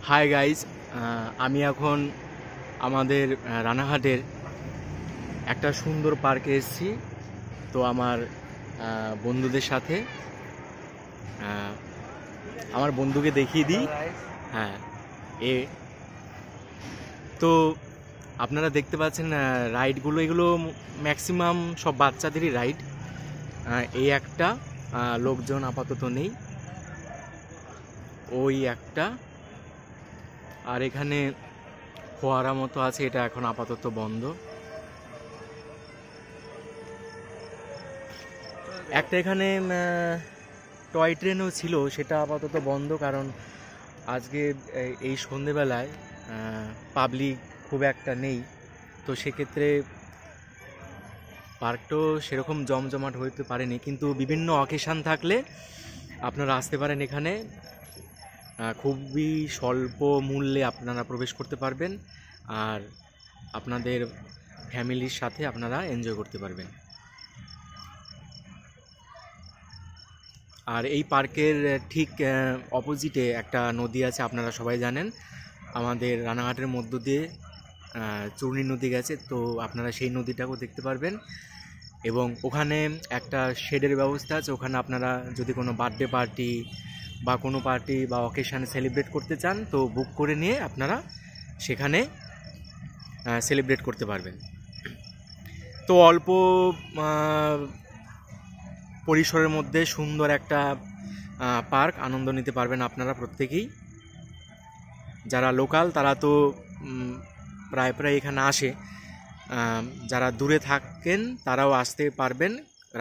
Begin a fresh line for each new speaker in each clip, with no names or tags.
Hi guys, আমি এখন আমাদের রানাঘাটের একটা সুন্দর পার্কে এসেছি। তো আমার বন্ধুদের সাথে আমার বন্ধুকে দেখিয়ে দিই। হ্যাঁ, এ তো আপনারা দেখতে পাচ্ছেন রাইডগুলো, এগুলো ম্যাক্সিমাম সব বাচ্চাদেরই রাইড। এই একটা লোকজন আপাতত নেই, ওই একটা, আর এখানে ফোয়ারা মতো আছে, এটা এখন আপাতত বন্ধ। একটা এখানে টয় ট্রেনও ছিল, সেটা আপাতত বন্ধ, কারণ আজকে এই সন্ধেবেলায় পাবলিক খুব একটা নেই। তো সেক্ষেত্রে পার্কটাও সেরকম জমজমাট হইতে পারেনি, কিন্তু বিভিন্ন অকেশান থাকলে আপনারা আসতে পারেন এখানে। খুবই স্বল্প মূল্যে আপনারা প্রবেশ করতে পারবেন, আর আপনাদের ফ্যামিলির সাথে আপনারা এনজয় করতে পারবেন। আর এই পার্কের ঠিক অপোজিটে একটা নদী আছে, আপনারা সবাই জানেন, আমাদের রানাঘাটের মধ্য দিয়ে চূর্ণী নদী গেছে। তো আপনারা সেই নদীটাকেও দেখতে পারবেন, এবং ওখানে একটা শেডের ব্যবস্থা আছে। ওখানে আপনারা যদি কোনো বার্থডে পার্টি বা কোনো পার্টি বা অকেশান সেলিব্রেট করতে চান, তো বুক করে নিয়ে আপনারা সেখানে সেলিব্রেট করতে পারবেন। তো অল্প পরিসরের মধ্যে সুন্দর একটা পার্ক, আনন্দ নিতে পারবেন আপনারা প্রত্যেকেই। যারা লোকাল তারা তো প্রায় এখানে আসে, যারা দূরে থাকেন তারাও আসতে পারবেন।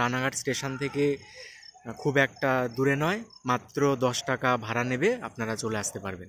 রানাঘাট স্টেশন থেকে খুব একটা দূরে নয়, মাত্র 10 টাকা ভাড়া নেবে, আপনারা চলে আসতে পারবেন।